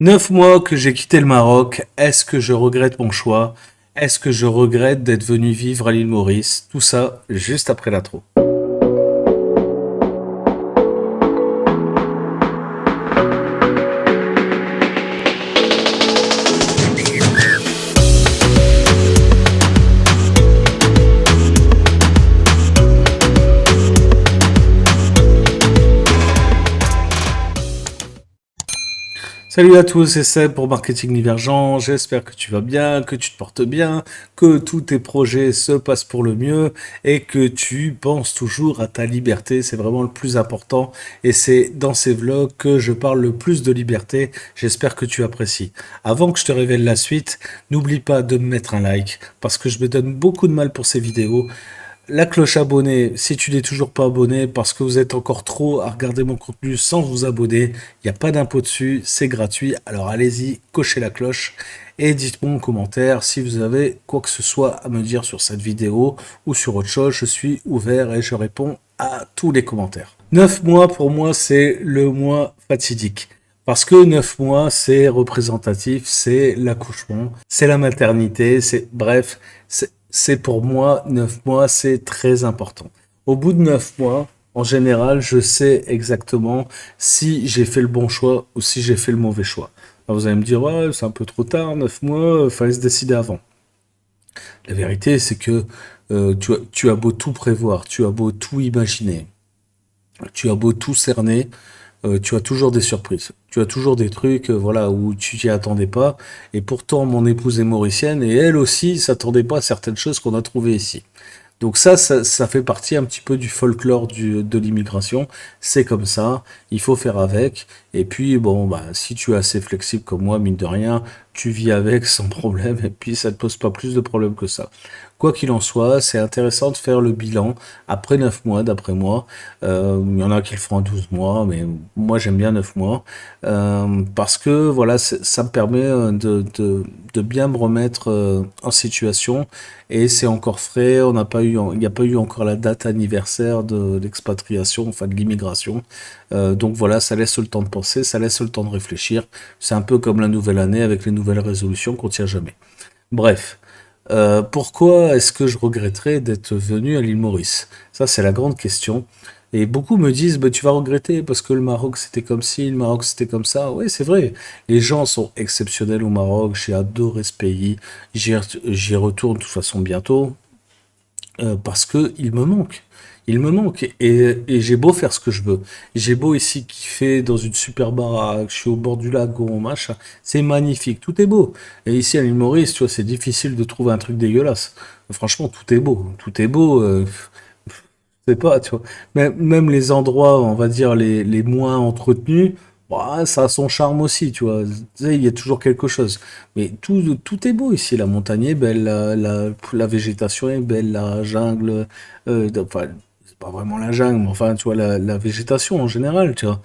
9 mois que j'ai quitté le Maroc, est-ce que je regrette mon choix? Est-ce que je regrette d'être venu vivre à l'île Maurice? Tout ça juste après l'intro. Salut à tous, c'est Seb pour Marketing Divergent. J'espère que tu vas bien, que tu te portes bien, que tous tes projets se passent pour le mieux et que tu penses toujours à ta liberté. C'est vraiment le plus important et c'est dans ces vlogs que je parle le plus de liberté. J'espère que tu apprécies. Avant que je te révèle la suite, n'oublie pas de me mettre un like parce que je me donne beaucoup de mal pour ces vidéos. La cloche abonnée, si tu n'es toujours pas abonné, parce que vous êtes encore trop à regarder mon contenu sans vous abonner, il n'y a pas d'impôt dessus, c'est gratuit. Alors allez-y, cochez la cloche et dites-moi en commentaire si vous avez quoi que ce soit à me dire sur cette vidéo ou sur autre chose. Je suis ouvert et je réponds à tous les commentaires. 9 mois pour moi, c'est le mois fatidique. Parce que 9 mois, c'est représentatif, c'est l'accouchement, c'est la maternité, bref, c'est pour moi, 9 mois, c'est très important. Au bout de 9 mois, en général, je sais exactement si j'ai fait le bon choix ou si j'ai fait le mauvais choix. Alors vous allez me dire, ouais, c'est un peu trop tard, 9 mois, il fallait se décider avant. La vérité, c'est que tu as beau tout prévoir, tu as beau tout imaginer, tu as beau tout cerner, tu as toujours des surprises. Tu as toujours des trucs, voilà, où tu t'y attendais pas. Et pourtant, mon épouse est mauricienne et elle aussi s'attendait pas à certaines choses qu'on a trouvées ici. Donc ça fait partie un petit peu du folklore de l'immigration. C'est comme ça, il faut faire avec. Et puis, bon, bah, si tu es assez flexible comme moi, mine de rien, tu vis avec sans problème. Et puis, ça ne te pose pas plus de problèmes que ça. Quoi qu'il en soit, c'est intéressant de faire le bilan après 9 mois, d'après moi. Il y en a qui le feront en 12 mois, mais moi j'aime bien 9 mois. Parce que voilà, ça me permet de bien me remettre en situation et c'est encore frais. Il n'y a pas eu encore la date anniversaire de l'expatriation, enfin de l'immigration. Donc voilà, ça laisse le temps de penser, ça laisse le temps de réfléchir. C'est un peu comme la nouvelle année avec les nouvelles résolutions qu'on tient jamais. Bref. Pourquoi est-ce que je regretterais d'être venu à l'île Maurice? Ça, c'est la grande question. Et beaucoup me disent, bah, tu vas regretter parce que le Maroc c'était comme ci, le Maroc c'était comme ça. Oui, c'est vrai. Les gens sont exceptionnels au Maroc. J'ai adoré ce pays. J'y retourne de toute façon bientôt parce que il me manque. Il me manque et j'ai beau faire ce que je veux. J'ai beau ici kiffer dans une super baraque, je suis au bord du lagon, machin. C'est magnifique, tout est beau. Et ici à l'île Maurice, tu vois, c'est difficile de trouver un truc dégueulasse. Franchement, tout est beau. Tout est beau. C'est pas, tu vois. Même les endroits, on va dire, les moins entretenus, bah, ça a son charme aussi, tu vois. Tu sais, il y a toujours quelque chose. Mais tout est beau ici. La montagne est belle, la végétation est belle, la jungle, enfin, c'est pas vraiment la jungle, mais enfin, tu vois, la végétation en général, tu vois.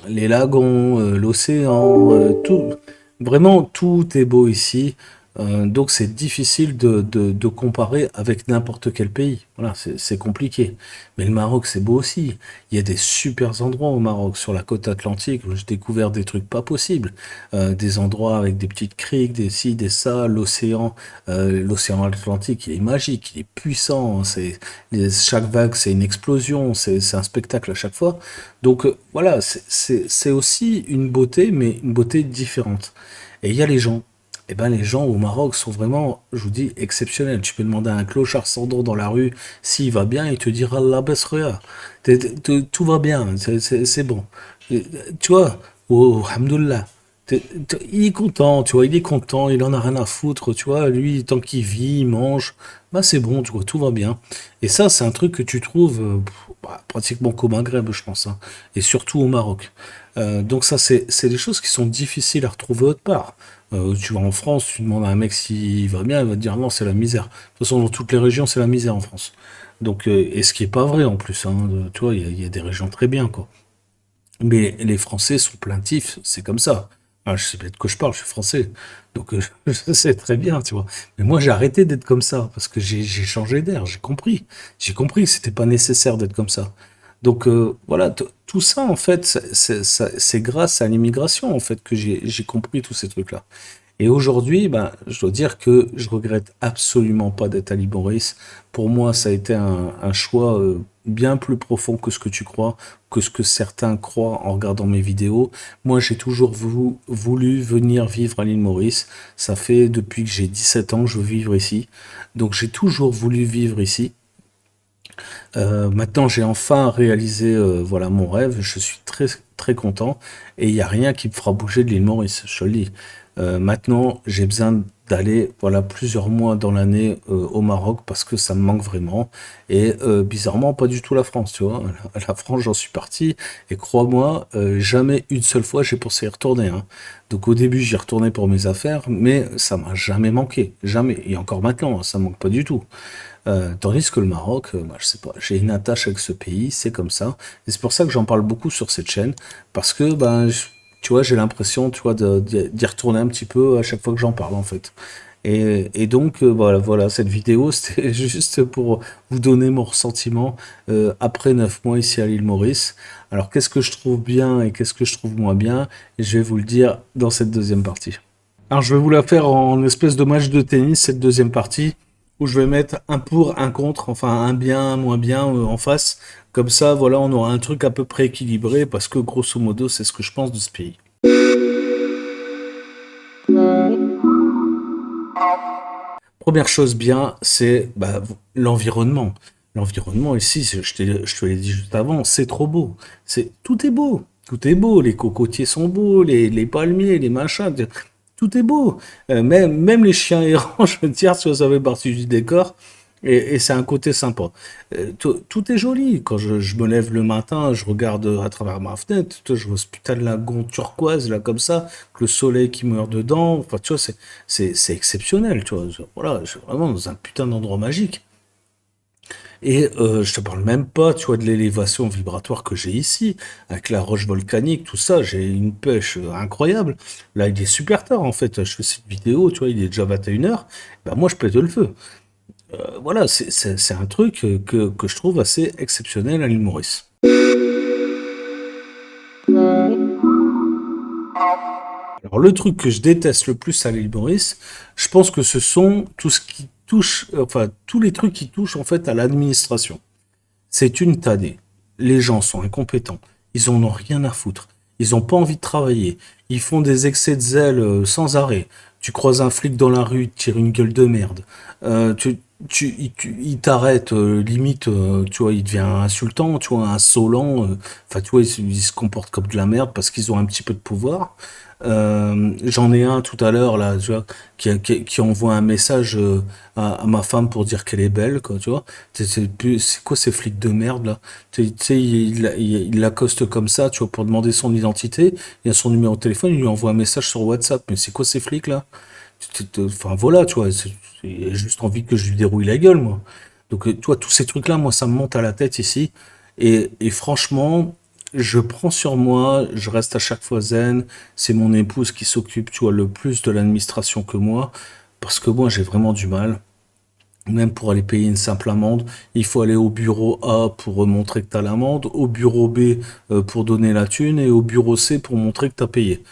Les lagons, l'océan, tout, vraiment, tout est beau ici. Donc c'est difficile de comparer avec n'importe quel pays. Voilà, c'est compliqué. Mais le Maroc, c'est beau aussi. Il y a des super endroits au Maroc, sur la côte atlantique, où j'ai découvert des trucs pas possibles. Des endroits avec des petites criques, des ci, des ça, l'océan Atlantique, il est magique, il est puissant. Chaque vague, c'est une explosion, c'est un spectacle à chaque fois. Donc voilà, c'est aussi une beauté, mais une beauté différente. Et il y a les gens. Eh ben, les gens au Maroc sont vraiment, je vous dis, exceptionnels. Tu peux demander à un clochard sans dents dans la rue s'il va bien, il te dira la besrea. Tout va bien, c'est bon. Tu vois, oh, alhamdoulilah. Il est content, tu vois, il est content, il en a rien à foutre, tu vois, lui, tant qu'il vit, il mange, bah c'est bon, tu vois, tout va bien. Et ça, c'est un truc que tu trouves pratiquement qu'au Maghreb, je pense, hein, et surtout au Maroc. Donc ça, c'est des choses qui sont difficiles à retrouver autre part. Tu vas en France, tu demandes à un mec s'il va bien, il va te dire non, c'est la misère. De toute façon, dans toutes les régions, c'est la misère en France. Donc, et ce qui est pas vrai en plus, hein, tu vois, il y a des régions très bien, quoi. Mais les Français sont plaintifs, c'est comme ça. Ah, je sais pas de quoi je parle, je suis français. Donc je sais très bien, tu vois. Mais moi j'ai arrêté d'être comme ça, parce que j'ai changé d'air, j'ai compris. J'ai compris que c'était pas nécessaire d'être comme ça. Donc voilà, tout ça en fait, c'est grâce à l'immigration en fait que j'ai compris tous ces trucs-là. Et aujourd'hui, ben, je dois dire que je regrette absolument pas d'être à l'île Maurice. Pour moi, ça a été un choix bien plus profond que ce que tu crois, que ce que certains croient en regardant mes vidéos. Moi, j'ai toujours voulu venir vivre à l'île Maurice. Ça fait depuis que j'ai 17 ans que je veux vivre ici. Donc j'ai toujours voulu vivre ici. Maintenant, j'ai enfin réalisé voilà mon rêve. Je suis très très content et il n'y a rien qui me fera bouger de l'île Maurice. Je te le dis. Maintenant, j'ai besoin d'aller voilà plusieurs mois dans l'année au Maroc parce que ça me manque vraiment. Et bizarrement, pas du tout la France, tu vois. La France, j'en suis parti et crois-moi, jamais une seule fois j'ai pensé y retourner, hein. Donc au début, j'y retournais pour mes affaires, mais ça m'a jamais manqué, jamais. Et encore maintenant, hein, ça me manque pas du tout. Tandis que le Maroc, bah, je sais pas, j'ai une attache avec ce pays, c'est comme ça. Et c'est pour ça que j'en parle beaucoup sur cette chaîne, parce que ben, tu vois, j'ai l'impression, tu vois, d'y retourner un petit peu à chaque fois que j'en parle en fait. Et donc voilà, cette vidéo, c'était juste pour vous donner mon ressentiment après 9 mois ici à l'île Maurice. Alors qu'est-ce que je trouve bien et qu'est-ce que je trouve moins bien, et je vais vous le dire dans cette deuxième partie. Alors je vais vous la faire en espèce de match de tennis, cette deuxième partie, où je vais mettre un pour, un contre, enfin un bien, un moins bien en face. Comme ça, voilà, on aura un truc à peu près équilibré, parce que grosso modo, c'est ce que je pense de ce pays. Première chose bien, c'est bah, l'environnement. L'environnement ici, je te l'ai dit juste avant, c'est trop beau. Tout est beau. Tout est beau. Les cocotiers sont beaux, les palmiers, les machins. Tout est beau. Même les chiens errants, je veux dire, ça fait partie du décor. Et c'est un côté sympa. Tout est joli. Quand je me lève le matin, je regarde à travers ma fenêtre, tu vois, je vois ce putain de lagon turquoise, là, comme ça, que le soleil qui meurt dedans. Enfin, tu vois, c'est exceptionnel, tu vois. Voilà, je suis vraiment dans un putain d'endroit magique. Et je te parle même pas, tu vois, de l'élévation vibratoire que j'ai ici, avec la roche volcanique, tout ça. J'ai une pêche incroyable. Là, il est super tard, en fait. Je fais cette vidéo, tu vois, il est déjà 21 h. Ben, moi, je pète le feu. Voilà, c'est un truc que je trouve assez exceptionnel à l'île Maurice. Alors le truc que je déteste le plus à l'île Maurice, je pense que ce sont tout ce qui touche, enfin tous les trucs qui touchent en fait à l'administration. C'est une tannée. Les gens sont incompétents. Ils en ont rien à foutre. Ils n'ont pas envie de travailler. Ils font des excès de zèle sans arrêt. Tu croises un flic dans la rue, il te tire une gueule de merde. Euh, tu, il t'arrête, limite, tu vois, il devient insultant, tu vois, insolent. Enfin, tu vois, ils se comportent comme de la merde parce qu'ils ont un petit peu de pouvoir. J'en ai un tout à l'heure là, tu vois, qui envoie un message à ma femme pour dire qu'elle est belle, quoi, tu vois. C'est quoi ces flics de merde là? Tu sais, il l'accoste comme ça, tu vois, pour demander son identité. Il a son numéro de téléphone, il lui envoie un message sur WhatsApp. Mais c'est quoi ces flics là? Enfin voilà, tu vois, j'ai juste envie que je lui dérouille la gueule, moi. Donc, tu vois, tous ces trucs-là, moi, ça me monte à la tête ici. Et franchement, je prends sur moi, je reste à chaque fois zen. C'est mon épouse qui s'occupe, tu vois, le plus de l'administration que moi. Parce que moi, j'ai vraiment du mal. Même pour aller payer une simple amende, il faut aller au bureau A pour montrer que tu as l'amende, au bureau B pour donner la thune et au bureau C pour montrer que tu as payé.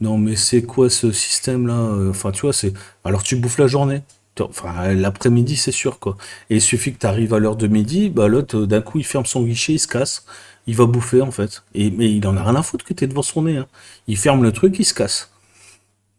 Non, mais c'est quoi ce système-là? Enfin, tu vois, c'est. Alors, tu bouffes la journée. Enfin, l'après-midi, c'est sûr, quoi. Et il suffit que tu arrives à l'heure de midi, bah l'autre, d'un coup, il ferme son guichet, il se casse. Il va bouffer, en fait. Mais il en a rien à foutre que t'es devant son nez, hein. Il ferme le truc, il se casse.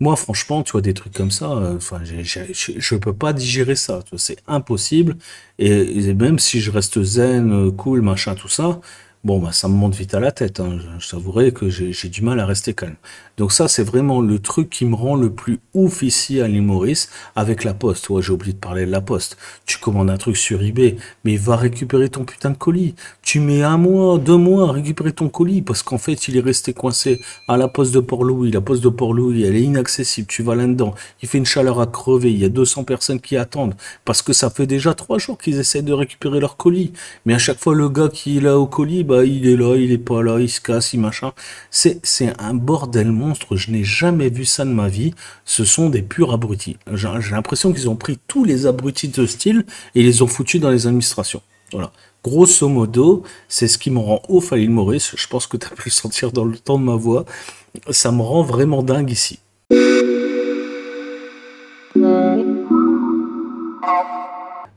Moi, franchement, tu vois, des trucs comme ça, enfin, je peux pas digérer ça. Tu vois, c'est impossible. Et même si je reste zen, cool, machin, tout ça, bon, bah, ça me monte vite à la tête, hein. Je t'avouerai que j'ai du mal à rester calme. Donc ça, c'est vraiment le truc qui me rend le plus ouf ici à l'île Maurice, avec la Poste. Ouais, j'ai oublié de parler de la Poste. Tu commandes un truc sur eBay, mais va récupérer ton putain de colis. Tu mets un mois, 2 mois à récupérer ton colis, parce qu'en fait, il est resté coincé à la Poste de Port-Louis. La Poste de Port-Louis, elle est inaccessible. Tu vas là-dedans, il fait une chaleur à crever. Il y a 200 personnes qui attendent, parce que ça fait déjà 3 jours qu'ils essaient de récupérer leur colis. Mais à chaque fois, le gars qui est là au colis, bah, il est là, il est pas là, il se casse, il machin. C'est un bordel monstre. Je n'ai jamais vu ça de ma vie. Ce sont des purs abrutis. J'ai l'impression qu'ils ont pris tous les abrutis de ce style et ils les ont foutus dans les administrations. Voilà. Grosso modo, c'est ce qui me rend ouf à l'île Maurice. Je pense que tu as pu le sentir dans le ton de ma voix. Ça me rend vraiment dingue ici.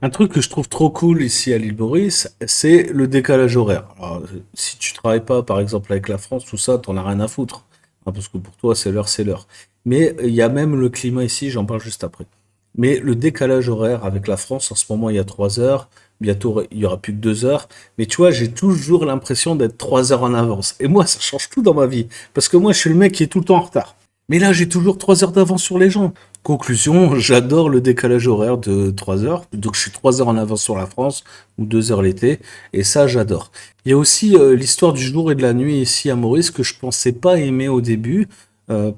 Un truc que je trouve trop cool ici à l'île Maurice, c'est le décalage horaire. Alors, si tu travailles pas, par exemple, avec la France, tout ça, t'en as rien à foutre. Hein, parce que pour toi, c'est l'heure, c'est l'heure. Mais il y a même le climat ici, j'en parle juste après. Mais le décalage horaire avec la France, en ce moment, il y a 3 heures. Bientôt, il y aura plus que 2 heures. Mais tu vois, j'ai toujours l'impression d'être 3 heures en avance. Et moi, ça change tout dans ma vie. Parce que moi, je suis le mec qui est tout le temps en retard. Mais là, j'ai toujours 3 heures d'avance sur les gens. Conclusion, j'adore le décalage horaire de 3 heures. Donc, je suis 3 heures en avance sur la France, ou 2 heures l'été. Et ça, j'adore. Il y a aussi l'histoire du jour et de la nuit ici à Maurice que je pensais pas aimer au début.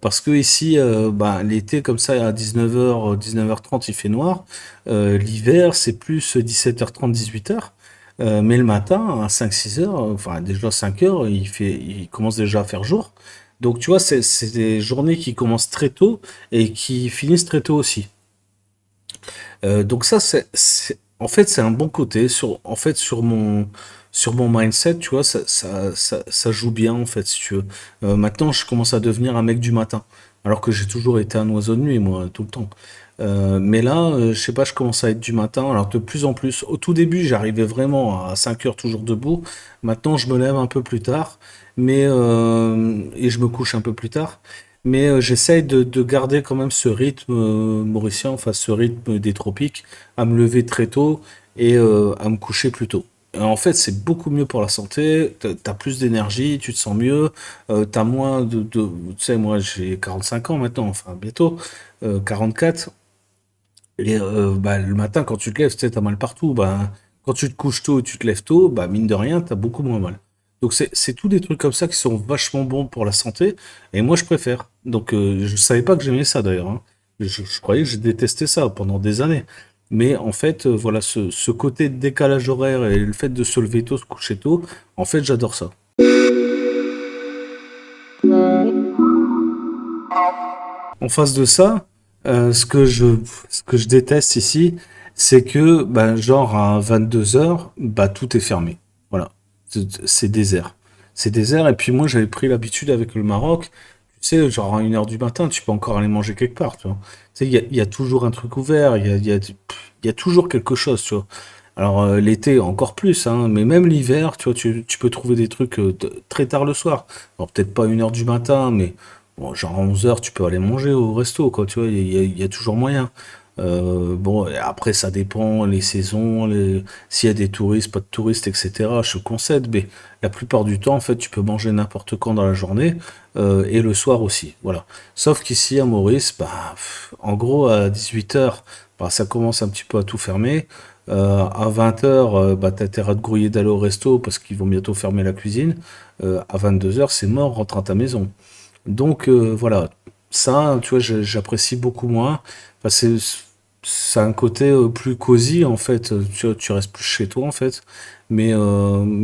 Parce que ici, bah, l'été, comme ça, à 19h, 19h30, il fait noir. L'hiver, c'est plus 17h30, 18h. Mais le matin, à 5-6 heures, enfin déjà 5 heures, il commence déjà à faire jour. Donc tu vois, c'est des journées qui commencent très tôt et qui finissent très tôt aussi. Donc ça, en fait, c'est un bon côté. En fait, sur mon mindset, tu vois, ça joue bien, en fait, si tu veux. Maintenant, je commence à devenir un mec du matin. Alors que j'ai toujours été un oiseau de nuit, moi, tout le temps. Mais là, je sais pas, je commence à être du matin. Alors de plus en plus, au tout début, j'arrivais vraiment à 5 heures toujours debout. Maintenant, je me lève un peu plus tard, et je me couche un peu plus tard. Mais j'essaye de garder quand même ce rythme mauricien, enfin ce rythme des tropiques, à me lever très tôt et à me coucher plus tôt. En fait, c'est beaucoup mieux pour la santé, t'as plus d'énergie, tu te sens mieux, t'as moins Tu sais, moi j'ai 45 ans maintenant, enfin bientôt, 44. Et bah, le matin, quand tu te lèves, tu sais, t'as mal partout. Bah, quand tu te couches tôt et tu te lèves tôt, bah, mine de rien, t'as beaucoup moins mal. Donc c'est tous des trucs comme ça qui sont vachement bons pour la santé. Et moi, je préfère. Donc je savais pas que j'aimais ça d'ailleurs, hein. Je croyais que je détestais ça pendant des années. Mais en fait, voilà, ce côté de décalage horaire et le fait de se lever tôt, se coucher tôt, en fait, j'adore ça. En face de ça, ce que je déteste ici, c'est que, ben, genre à 22 heures, bah, tout est fermé. Voilà. C'est désert. C'est désert. Et puis moi, j'avais pris l'habitude avec le Maroc. Tu sais, genre à 1 heure du matin, tu peux encore aller manger quelque part, tu vois. Tu sais, il y a toujours un truc ouvert. Il y a toujours quelque chose, tu vois. Alors l'été encore plus, hein, mais même l'hiver, tu vois, tu peux trouver des trucs très tard le soir. Alors peut-être pas 1 heure du matin, mais bon, genre à 11 heures, tu peux aller manger au resto, quoi, tu vois, il y a toujours moyen. Bon, et après ça dépend, les saisons, s'il y a des touristes, pas de touristes, etc. Je concède, mais la plupart du temps, en fait, tu peux manger n'importe quand dans la journée et le soir aussi, voilà. Sauf qu'ici à Maurice, bah, en gros à 18 heures, bah, ça commence un petit peu à tout fermer. À 20 heures, bah, t'as intérêt à te grouiller d'aller au resto parce qu'ils vont bientôt fermer la cuisine. À 22 heures, c'est mort, rentre à ta maison. Donc voilà, ça, tu vois, j'apprécie beaucoup moins. Enfin, c'est un côté plus cosy en fait. Tu vois, tu restes plus chez toi en fait. Mais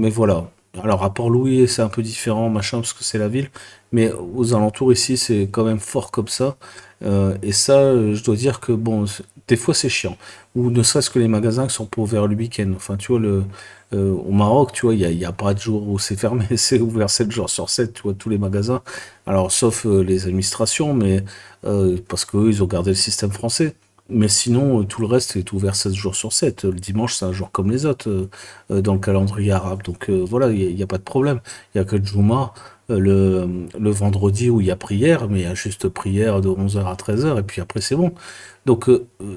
voilà. Alors à Port-Louis, c'est un peu différent, machin, parce que c'est la ville. Mais aux alentours ici, c'est quand même fort comme ça. Et ça, je dois dire que bon, des fois c'est chiant. Ou ne serait-ce que les magasins qui sont pas ouverts le week-end. Enfin, tu vois, au Maroc, tu vois, il y a pas de jour où c'est fermé, c'est ouvert 7 jours sur 7, tu vois, tous les magasins. Alors, sauf les administrations, mais parce qu'eux, ils ont gardé le système français. Mais sinon, tout le reste est ouvert 7 jours sur 7. Le dimanche, c'est un jour comme les autres dans le calendrier arabe. Donc voilà, il y a pas de problème. Il y a que le Juma, le vendredi où il y a prière, mais il y a juste prière de 11 heures à 13 heures, et puis après, c'est bon. Donc,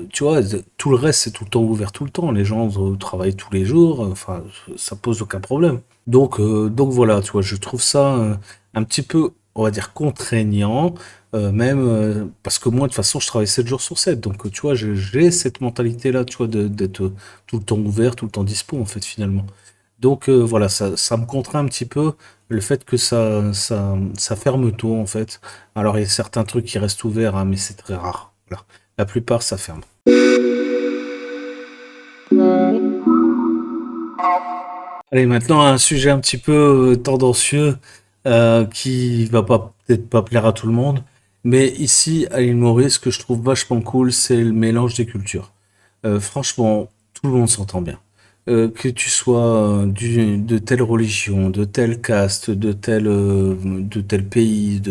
tu vois, tout le reste, c'est tout le temps ouvert tout le temps. Les gens travaillent tous les jours. Enfin, ça pose aucun problème. Donc voilà, tu vois, je trouve ça un petit peu, on va dire, contraignant, même parce que moi, de toute façon, je travaille 7 jours sur 7. Donc, tu vois, j'ai cette mentalité-là, tu vois, d'être tout le temps ouvert, tout le temps dispo, en fait, finalement. Donc, voilà, ça me contraint un petit peu le fait que ça ferme tôt, en fait. Alors, il y a certains trucs qui restent ouverts, hein, mais c'est très rare. Voilà. La plupart, ça ferme. Allez, maintenant, un sujet un petit peu tendancieux qui va pas peut-être pas plaire à tout le monde. Mais ici, à l'île Maurice, ce que je trouve vachement cool, c'est le mélange des cultures. Franchement, tout le monde s'entend bien. Que tu sois de telle religion, de telle caste, de tel pays,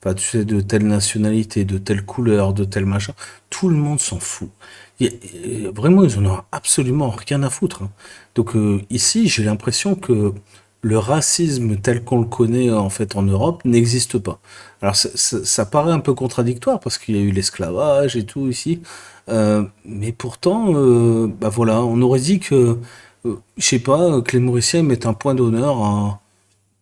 enfin, tu sais, de telle nationalité, de telle couleur, de tel machin, tout le monde s'en fout. Vraiment, ils en ont absolument rien à foutre, hein. Donc ici, j'ai l'impression que le racisme tel qu'on le connaît en fait en Europe n'existe pas. Alors ça paraît un peu contradictoire parce qu'il y a eu l'esclavage et tout ici, mais pourtant, bah voilà, on aurait dit que, je sais pas, que les Mauriciens mettent un point d'honneur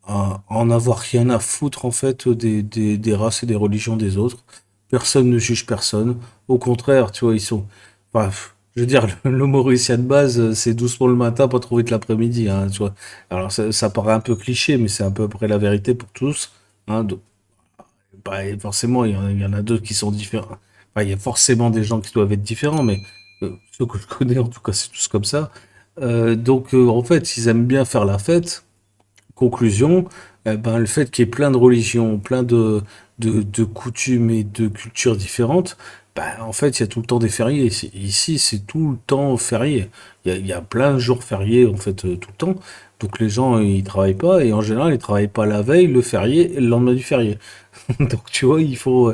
à en avoir rien à foutre en fait des races et des religions des autres. Personne ne juge personne. Au contraire, tu vois, ils sont. Bref, je veux dire, le Mauricien de base, c'est doucement le matin, pas trop vite l'après-midi, hein, tu vois. Alors ça paraît un peu cliché, mais c'est à peu près la vérité pour tous. Hein, bah, et forcément, il y en a d'autres qui sont différents. Enfin, il y a forcément des gens qui doivent être différents, mais ceux que je connais, en tout cas, c'est tous comme ça. Donc, en fait, ils aiment bien faire la fête. Conclusion, ben, le fait qu'il y ait plein de religions, plein de coutumes et de cultures différentes, ben, en fait, il y a tout le temps des fériés. Ici, c'est tout le temps férié. Il y a plein de jours fériés, en fait, tout le temps. Donc les gens, ils travaillent pas, et en général, ils travaillent pas la veille, le férié et le lendemain du férié. Donc tu vois, il faut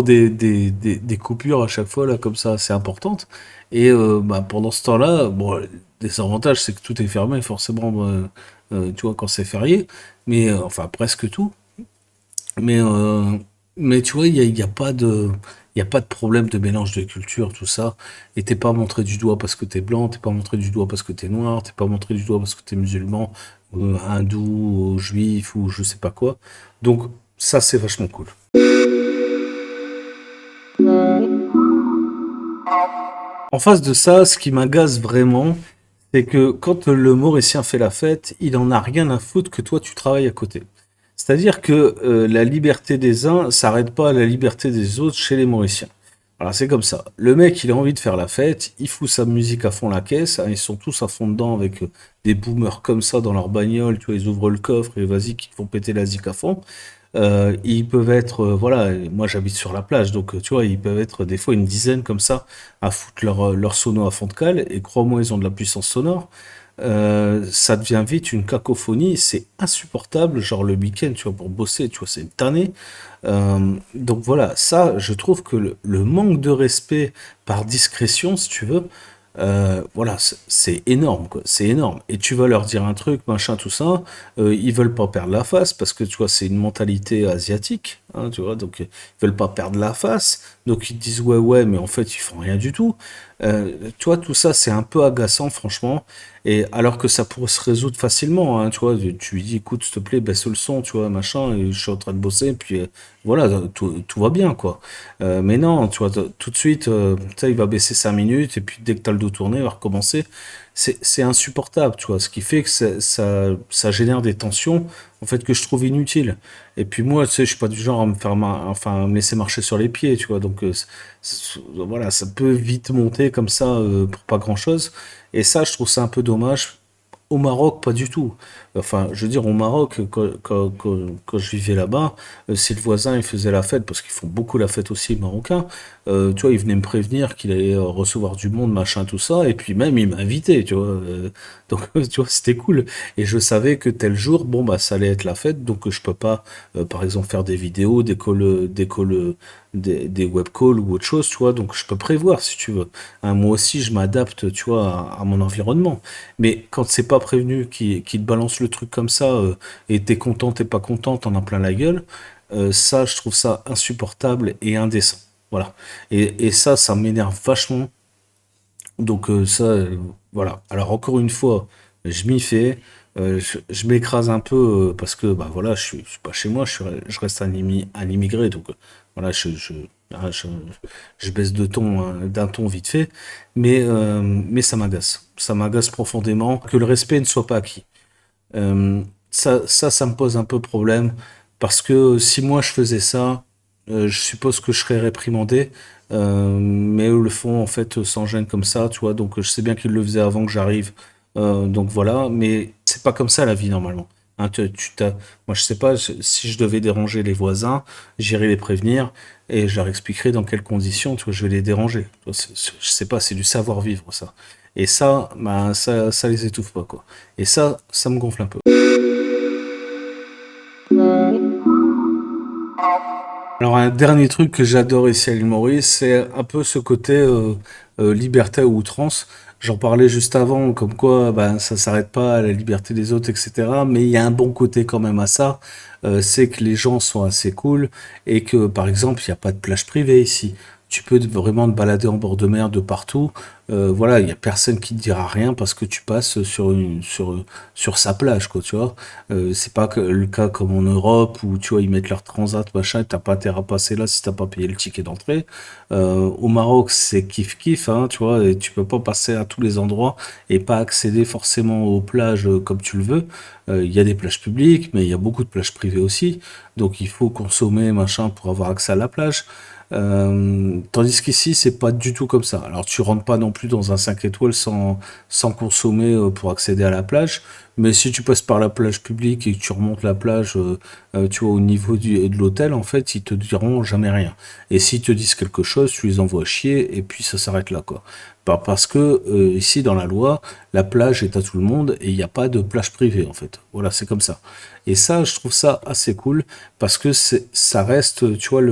des coupures à chaque fois, là, comme ça, assez importantes. Et bah, pendant ce temps-là, bon, le désavantage, c'est que tout est fermé, forcément, tu vois, quand c'est férié. Mais, enfin, presque tout. Mais, euh, mais tu vois, il y a pas il y a pas de problème de mélange de culture, tout ça. Et t'es pas montré du doigt parce que t'es blanc, t'es pas montré du doigt parce que t'es noir, t'es pas montré du doigt parce que t'es musulman, hindou, juif ou je sais pas quoi. Donc, ça, c'est vachement cool. En face de ça, ce qui m'agace vraiment, c'est que quand le Mauricien fait la fête, il en a rien à foutre que toi tu travailles à côté. C'est-à-dire que la liberté des uns s'arrête pas à la liberté des autres chez les Mauriciens. Alors c'est comme ça. Le mec, il a envie de faire la fête, il fout sa musique à fond la caisse, hein, ils sont tous à fond dedans avec des boomers comme ça dans leur bagnole, tu vois, ils ouvrent le coffre et vas-y, qui font péter la zik à fond. Ils peuvent être, voilà, moi j'habite sur la plage, donc tu vois, ils peuvent être des fois une dizaine comme ça à foutre leur sono à fond de cale, et crois-moi, ils ont de la puissance sonore. Ça devient vite une cacophonie, c'est insupportable, genre le week-end, tu vois, pour bosser, tu vois, c'est une tannée. Donc voilà, ça, je trouve que le manque de respect par discrétion, si tu veux, voilà, c'est énorme, quoi. C'est énorme. Et tu vas leur dire un truc, machin, tout ça. Ils veulent pas perdre la face parce que tu vois, c'est une mentalité asiatique, hein, tu vois. Donc, ils veulent pas perdre la face. Donc, ils te disent ouais, ouais, mais en fait, ils font rien du tout. Tu vois, tout ça, c'est un peu agaçant, franchement. Et alors que ça pourrait se résoudre facilement, hein, tu vois. Tu lui dis, écoute, s'il te plaît, baisse le son, tu vois, machin. Et je suis en train de bosser, puis voilà, tout va bien, quoi. Mais non, tu vois, tout de suite, tu sais, il va baisser 5 minutes, et puis dès que tu as le dos tourné, il va recommencer. C'est insupportable, tu vois, ce qui fait que ça génère des tensions, en fait, que je trouve inutiles. Et puis moi, tu sais, je suis pas du genre à me faire, enfin, à me laisser marcher sur les pieds, tu vois, donc voilà, ça peut vite monter comme ça pour pas grand-chose. Et ça, je trouve ça un peu dommage. Au Maroc, pas du tout. Enfin, je veux dire, au Maroc, quand je vivais là-bas, si le voisin il faisait la fête, parce qu'ils font beaucoup la fête aussi, les Marocains, tu vois, il venait me prévenir qu'il allait recevoir du monde, machin, tout ça, et puis même il m'invitait, tu vois. Donc, tu vois, c'était cool. Et je savais que tel jour, bon, bah, ça allait être la fête, donc je peux pas, par exemple, faire des vidéos, des web calls ou autre chose, tu vois, donc je peux prévoir si tu veux. Hein, moi aussi, je m'adapte, tu vois, à mon environnement. Mais quand c'est pas prévenu, qui te balance le truc comme ça, et t'es content, t'es pas content, t'en as plein la gueule, ça, je trouve ça insupportable et indécent. Voilà. Et ça m'énerve vachement. Donc ça, voilà. Alors encore une fois, je m'y fais. Je m'écrase un peu parce que bah voilà, je suis pas chez moi, je reste un immigré, donc voilà, hein, je baisse de ton, hein, d'un ton vite fait, mais ça m'agace profondément que le respect ne soit pas acquis. Ça me pose un peu problème parce que si moi je faisais ça, je suppose que je serais réprimandé, mais eux le font en fait sans gêne comme ça, tu vois. Donc je sais bien qu'ils le faisaient avant que j'arrive, donc voilà. Mais c'est pas comme ça la vie normalement. Hein, moi je sais pas si je devais déranger les voisins, j'irais les prévenir et je leur expliquerai dans quelles conditions, tu vois, je vais les déranger. Tu vois, je sais pas, c'est du savoir-vivre ça. Et ça, bah, ça les étouffe pas, quoi. Et ça me gonfle un peu. Alors un dernier truc que j'adore ici à l'île Maurice, c'est un peu ce côté liberté à outrance. J'en parlais juste avant, comme quoi ben, ça s'arrête pas à la liberté des autres, etc. Mais il y a un bon côté quand même à ça, c'est que les gens sont assez cool et que par exemple il n'y a pas de plage privée ici. Tu peux vraiment te balader en bord de mer de partout. Voilà, il y a personne qui te dira rien parce que tu passes sur sa plage, quoi, tu vois. C'est pas que le cas comme en Europe où tu vois ils mettent leur transat machin, et t'as pas intérêt à passer là si t'as pas payé le ticket d'entrée. Au Maroc c'est kiff kiff, hein, tu vois, et tu peux pas passer à tous les endroits et pas accéder forcément aux plages comme tu le veux. Il y a des plages publiques, mais il y a beaucoup de plages privées aussi, donc il faut consommer machin pour avoir accès à la plage. Tandis qu'ici, c'est pas du tout comme ça. Alors, tu rentres pas non plus dans un 5 étoiles sans consommer pour accéder à la plage. Mais si tu passes par la plage publique et que tu remontes la plage, tu vois, au niveau de l'hôtel, en fait, ils te diront jamais rien. Et s'ils te disent quelque chose, tu les envoies chier et puis ça s'arrête là, quoi. Parce que ici, dans la loi, la plage est à tout le monde et il n'y a pas de plage privée, en fait. Voilà, c'est comme ça. Et ça, je trouve ça assez cool parce que ça reste, tu vois,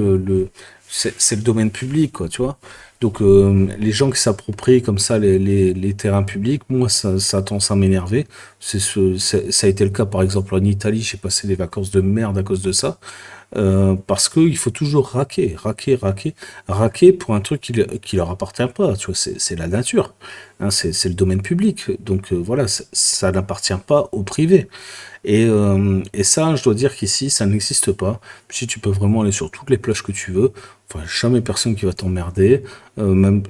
c'est le domaine public, quoi, tu vois. Donc, les gens qui s'approprient comme ça les terrains publics, moi, ça a tendance à m'énerver. Ça a été le cas, par exemple, en Italie, j'ai passé des vacances de merde à cause de ça. Parce qu'il faut toujours raquer pour un truc qui leur appartient pas. Tu vois, c'est la nature, hein, c'est le domaine public. Donc voilà, ça n'appartient pas au privé. Et ça, je dois dire qu'ici, ça n'existe pas. Si tu peux vraiment aller sur toutes les plages que tu veux, enfin, jamais personne qui va t'emmerder. Même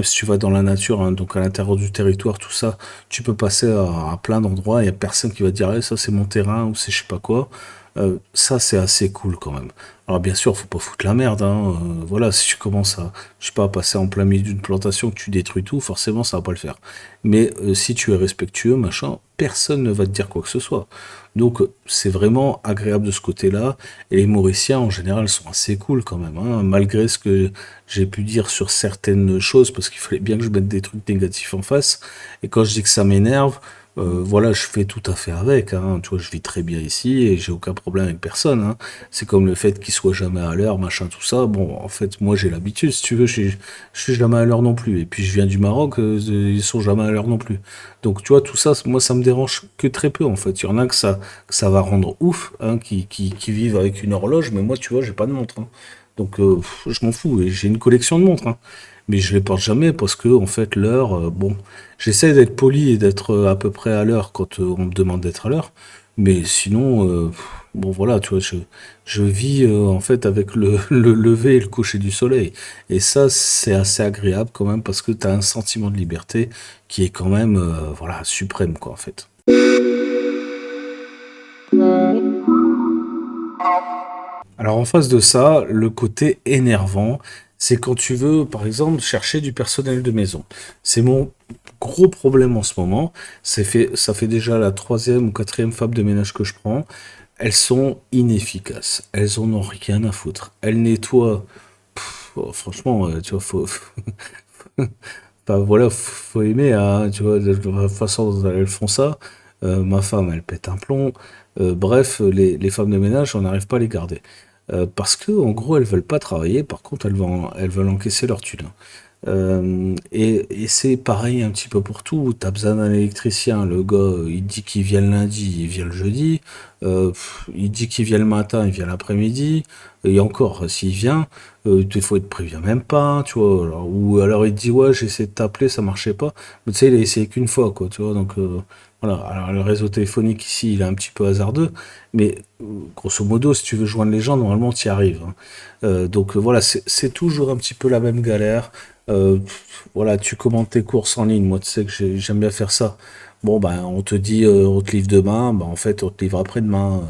si tu vas dans la nature, hein, donc à l'intérieur du territoire, tout ça, tu peux passer à plein d'endroits. Il y a personne qui va te dire, eh, ça c'est mon terrain ou c'est je sais pas quoi. Ça, c'est assez cool quand même. Alors bien sûr, faut pas foutre la merde, hein. Voilà, si tu commences à, je sais pas, passer en plein milieu d'une plantation, que tu détruis tout, forcément, ça va pas le faire. Mais si tu es respectueux, machin, personne ne va te dire quoi que ce soit. Donc c'est vraiment agréable de ce côté-là. Et les Mauriciens, en général, sont assez cool quand même, hein, malgré ce que j'ai pu dire sur certaines choses, parce qu'il fallait bien que je mette des trucs négatifs en face. Et quand je dis que ça m'énerve, voilà, je fais tout à fait avec, hein. Tu vois, je vis très bien ici et j'ai aucun problème avec personne, hein. C'est comme le fait qu'ils soient jamais à l'heure, machin, tout ça. Bon, en fait, moi j'ai l'habitude, si tu veux, je suis jamais à l'heure non plus. Et puis je viens du Maroc, ils sont jamais à l'heure non plus. Donc tu vois, tout ça, moi ça me dérange que très peu en fait. Il y en a que ça va rendre ouf, hein, qui vivent avec une horloge, mais moi, tu vois, j'ai pas de montre, hein. Donc je m'en fous, et j'ai une collection de montres, hein. Mais je les porte jamais parce que en fait l'heure, bon, j'essaie d'être poli et d'être à peu près à l'heure quand on me demande d'être à l'heure. Mais sinon, bon voilà, tu vois, je vis en fait avec le lever et le coucher du soleil. Et ça, c'est assez agréable quand même parce que tu as un sentiment de liberté qui est quand même, voilà, suprême quoi en fait. Alors en face de ça, le côté énervant, c'est quand tu veux, par exemple, chercher du personnel de maison. C'est mon gros problème en ce moment. Ça fait déjà la troisième ou quatrième femme de ménage que je prends. Elles sont inefficaces. Elles en ont rien à foutre. Elles nettoient. Oh, franchement, tu vois, enfin, voilà, faut aimer, hein, tu vois, la façon dont elles font ça. Ma femme, elle pète un plomb. Bref, les femmes de ménage, on n'arrive pas à les garder. Parce que, en gros, elles veulent pas travailler, par contre, elles veulent encaisser leur thune. Et c'est pareil un petit peu pour tout. T'as besoin d'un électricien. Le gars, il dit qu'il vient le lundi, il vient le jeudi. Il dit qu'il vient le matin, il vient l'après-midi. Et encore, s'il vient, des fois il te prévient même pas, tu vois. Ou alors il te dit, ouais, j'ai essayé de t'appeler, ça marchait pas. Mais tu sais, il a essayé qu'une fois, quoi, tu vois. Donc voilà. Alors le réseau téléphonique ici, il est un petit peu hasardeux. Mais grosso modo, si tu veux joindre les gens, normalement, tu y arrives, hein. Donc voilà, c'est toujours un petit peu la même galère. Voilà, tu commandes tes courses en ligne. Moi, tu sais que j'aime bien faire ça. Bon, ben, on te dit, on te livre demain. Ben, en fait, on te livre après-demain.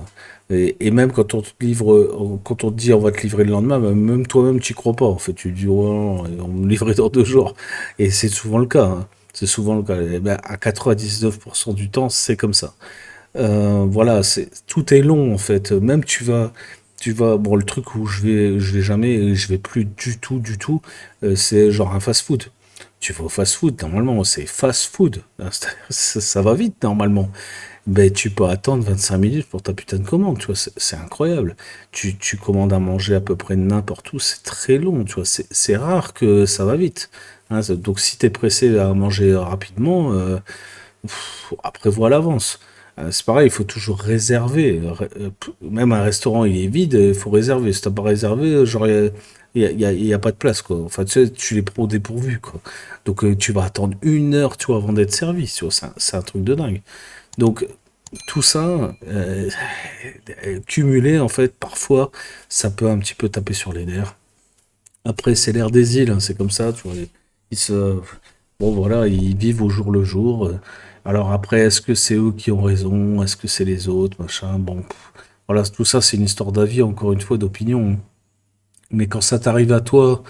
Et même quand on te livre, quand on te dit on va te livrer le lendemain, ben, même toi-même, tu y crois pas. En fait, tu te dis, ouais, non, on me livrer dans 2 jours. Et c'est souvent le cas, hein. C'est souvent le cas. Et ben, à 99% du temps, c'est comme ça. Voilà, tout est long en fait. Même bon, le truc où je vais jamais, et je vais plus du tout, c'est genre un fast-food. Tu vas au fast-food, normalement, c'est fast-food. Ça va vite, normalement. Ben, tu peux attendre 25 minutes pour ta putain de commande, tu vois, c'est incroyable. Tu commandes à manger à peu près n'importe où, c'est très long, tu vois, c'est rare que ça va vite. Hein, donc si t'es pressé à manger rapidement, prévois à l'avance. C'est pareil, il faut toujours réserver. Même un restaurant, il est vide, il faut réserver. Si t'as pas réservé, genre, il y a pas de place, quoi. Enfin, tu sais, tu les prends au dépourvu, quoi. Donc, tu vas attendre 1 heure, tu vois, avant d'être servi, tu vois, c'est un truc de dingue. Donc, tout ça, cumulé, en fait, parfois, ça peut un petit peu taper sur les nerfs. Après, c'est l'air des îles, hein, c'est comme ça, tu vois. Ils se... Bon, voilà, ils vivent au jour le jour. Alors après, est-ce que c'est eux qui ont raison? Est-ce que c'est les autres? Machin, bon. Voilà, tout ça, c'est une histoire d'avis, encore une fois, d'opinion. Mais quand ça t'arrive à toi,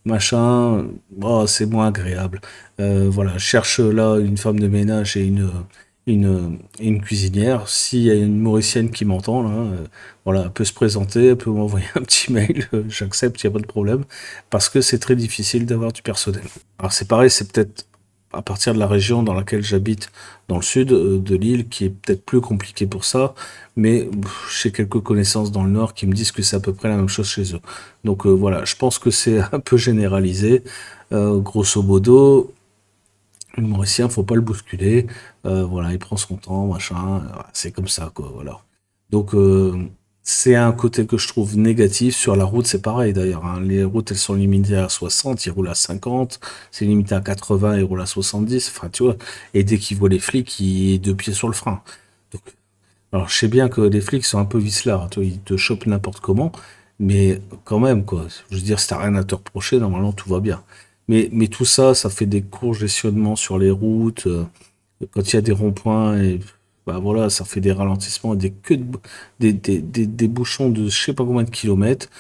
machin, oh, c'est moins agréable. Voilà, je cherche là une femme de ménage et une cuisinière. S'il y a une Mauricienne qui m'entend, là, voilà, elle peut se présenter, elle peut m'envoyer un petit mail, j'accepte, il n'y a pas de problème, parce que c'est très difficile d'avoir du personnel. Alors c'est pareil, c'est peut-être à partir de la région dans laquelle j'habite, dans le sud de l'île, qui est peut-être plus compliqué pour ça, mais j'ai quelques connaissances dans le nord qui me disent que c'est à peu près la même chose chez eux. Donc voilà, je pense que c'est un peu généralisé. Grosso modo, le Mauricien, faut pas le bousculer. Voilà, il prend son temps, machin. C'est comme ça, quoi. Voilà. Donc, c'est un côté que je trouve négatif. Sur la route, c'est pareil d'ailleurs, hein. Les routes, elles sont limitées à 60, ils roulent à 50. C'est limité à 80, ils roulent à 70. Enfin, tu vois. Et dès qu'ils voient les flics, ils deux pieds sur le frein. Donc, alors, je sais bien que les flics sont un peu vicelards, tu vois, ils te chopent n'importe comment, mais quand même, quoi. Je veux dire, si t'as rien à te reprocher, normalement, tout va bien. Mais tout ça, ça fait des congestionnements sur les routes, quand il y a des ronds-points, et bah voilà, ça fait des ralentissements et des queues des bouchons de je sais pas combien de kilomètres.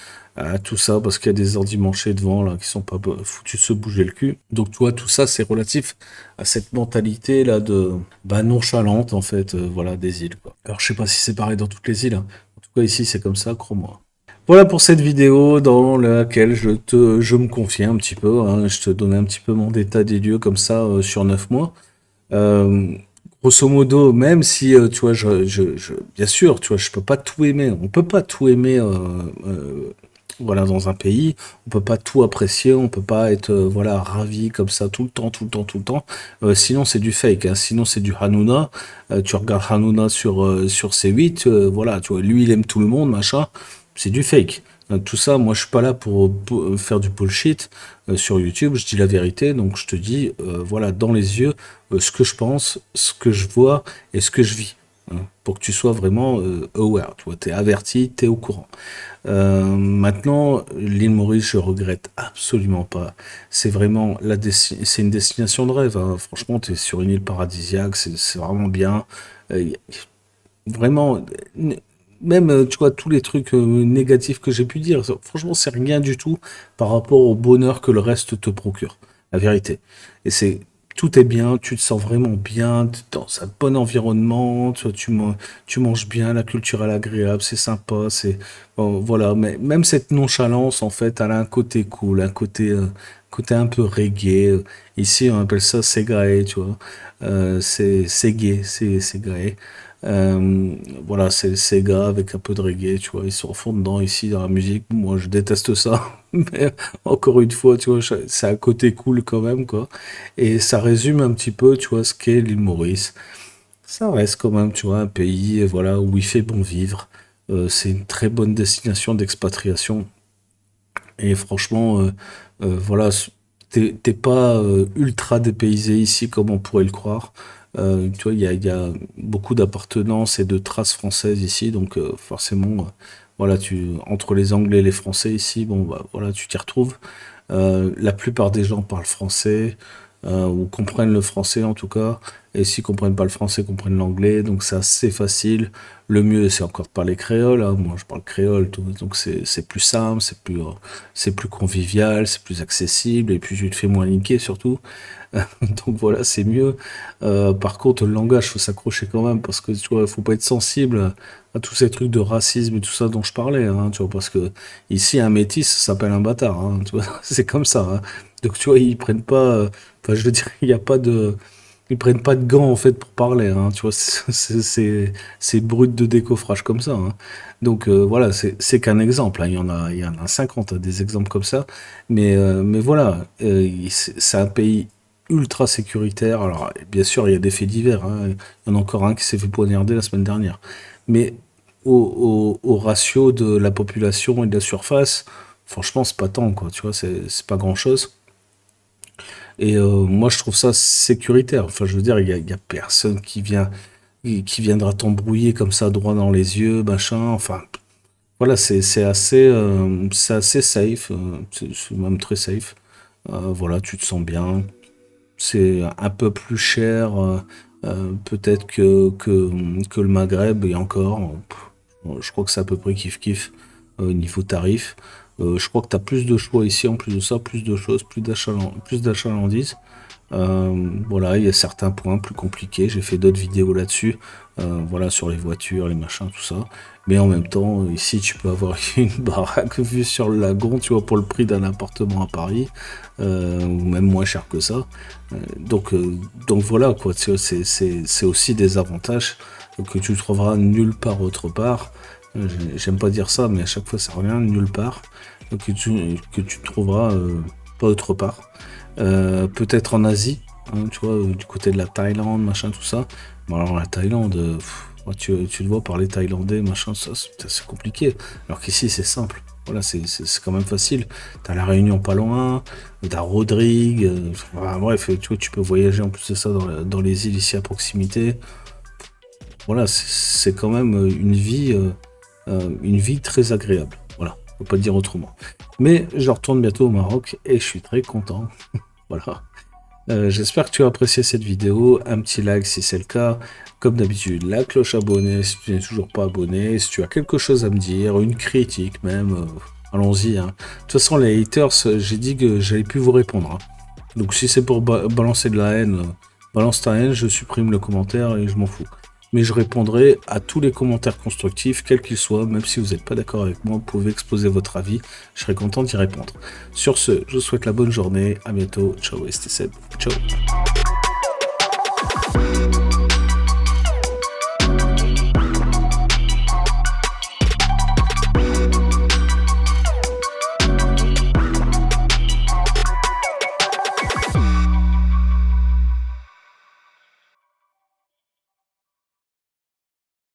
Tout ça parce qu'il y a des endimanchés devant, là, qui sont pas foutus de se bouger le cul. Donc, tu vois, tout ça, c'est relatif à cette mentalité là de bah, nonchalante en fait, voilà, des îles, quoi. Alors je sais pas si c'est pareil dans toutes les îles, hein. En tout cas ici c'est comme ça, crois-moi. Voilà pour cette vidéo dans laquelle je me confiais un petit peu, hein. Je te donnais un petit peu mon état des lieux comme ça sur 9 mois. Euh, Grosso modo, même si tu vois, bien sûr, tu vois, je peux pas tout aimer. On peut pas tout aimer. Voilà, dans un pays, on peut pas tout apprécier, on peut pas être voilà ravi comme ça tout le temps, tout le temps, tout le temps. Sinon c'est du fake, hein. Sinon c'est du Hanouna. Tu regardes Hanouna sur C8, voilà, tu vois, lui il aime tout le monde, machin. C'est du fake. Tout ça, moi je suis pas là pour faire du bullshit sur YouTube. Je dis la vérité, donc je te dis voilà dans les yeux ce que je pense, ce que je vois et ce que je vis, hein, pour que tu sois vraiment aware. Tu vois, t'es averti, t'es au courant. Maintenant, l'île Maurice, je regrette absolument pas. C'est vraiment c'est une destination de rêve, hein. Franchement, tu es sur une île paradisiaque, c'est vraiment bien. Euh, Vraiment, même, tu vois, tous les trucs négatifs que j'ai pu dire, franchement, c'est rien du tout par rapport au bonheur que le reste te procure. La vérité. Et tout est bien, tu te sens vraiment bien, t'es dans un bon environnement, tu manges bien, la culture elle est agréable, c'est sympa, bon, voilà. Mais même cette nonchalance, en fait, elle a un côté cool, un côté un peu reggae. Ici, on appelle ça Segae, tu vois. C'est gay, c'est gay. Voilà, c'est le Sega avec un peu de reggae, tu vois, ils sont fond dedans ici dans la musique. Moi, je déteste ça, mais encore une fois, tu vois, c'est un côté cool quand même, quoi. Et ça résume un petit peu, tu vois, ce qu'est l'île Maurice. Ça reste quand même, tu vois, un pays, voilà, où il fait bon vivre. C'est une très bonne destination d'expatriation. Et franchement, voilà, t'es pas ultra dépaysé ici comme on pourrait le croire. Tu vois, il y a beaucoup d'appartenance et de traces françaises ici, donc forcément, voilà, entre les Anglais et les Français ici, bon, bah, voilà, tu t'y retrouves. La plupart des gens parlent français ou comprennent le français en tout cas. Et s'ils comprennent pas le français, ils comprennent l'anglais, donc c'est assez facile. Le mieux, c'est encore de parler créole, hein. Moi, je parle créole, tout, donc c'est plus simple, c'est plus convivial, c'est plus accessible, et puis tu te fais moins niquer surtout. Donc voilà, c'est mieux. Par contre, le langage, faut s'accrocher quand même, parce que tu vois, faut pas être sensible à tous ces trucs de racisme et tout ça dont je parlais, hein, tu vois, parce que ici, un métis, ça s'appelle un bâtard, hein, tu vois, c'est comme ça, hein. Donc tu vois, ils prennent pas, enfin, je veux dire, il y a pas de, ils prennent pas de gants en fait pour parler, hein, tu vois, c'est brut de décoffrage comme ça, hein. Donc voilà, c'est qu'un exemple, hein. Il y en a 50 hein, des exemples comme ça, mais voilà, c'est un pays ultra sécuritaire. Alors bien sûr, il y a des faits divers, hein. Il y en a encore un qui s'est fait poignarder la semaine dernière, mais au ratio de la population et de la surface, franchement, c'est pas tant, quoi, tu vois, c'est pas grand-chose. Et moi, je trouve ça sécuritaire. Enfin, je veux dire, il y a personne qui viendra t'embrouiller comme ça droit dans les yeux, machin. Enfin, voilà, c'est assez safe, c'est même très safe. Voilà, tu te sens bien. C'est un peu plus cher, peut-être que le Maghreb et encore. Je crois que c'est à peu près kiff-kiff niveau tarif. Je crois que tu as plus de choix ici en plus de ça, plus de choses, plus d'achalandise. Voilà, il y a certains points plus compliqués. J'ai fait d'autres vidéos là-dessus, voilà, sur les voitures, les machins, tout ça. Mais en même temps, ici, tu peux avoir une baraque vue sur le lagon, tu vois, pour le prix d'un appartement à Paris, ou même moins cher que ça. Donc voilà, quoi, tu vois, c'est aussi des avantages que tu trouveras nulle part autre part. J'aime pas dire ça, mais à chaque fois, ça revient nulle part. Que tu trouveras pas autre part. Peut-être en Asie, hein, tu vois, du côté de la Thaïlande, machin, tout ça. Bon, alors la Thaïlande, ouais, tu le vois parler thaïlandais, machin, ça, c'est compliqué. Alors qu'ici, c'est simple. Voilà, c'est quand même facile. T'as la Réunion pas loin, t'as Rodrigue, enfin, bref, tu vois, tu peux voyager en plus de ça dans les îles ici à proximité. Voilà, c'est quand même une vie très agréable. Voilà, on peut pas dire autrement. Mais je retourne bientôt au Maroc et je suis très content. Voilà. J'espère que tu as apprécié cette vidéo. Un petit like si c'est le cas. Comme d'habitude, la cloche abonnée si tu n'es toujours pas abonné. Si tu as quelque chose à me dire, une critique même, allons-y, hein. De toute façon, les haters, j'ai dit que j'allais plus vous répondre, hein. Donc si c'est pour balancer de la haine, balance ta haine, je supprime le commentaire et je m'en fous. Mais je répondrai à tous les commentaires constructifs, quels qu'ils soient, même si vous n'êtes pas d'accord avec moi, vous pouvez exposer votre avis, je serai content d'y répondre. Sur ce, je vous souhaite la bonne journée, à bientôt, ciao, et c'était Seb, ciao.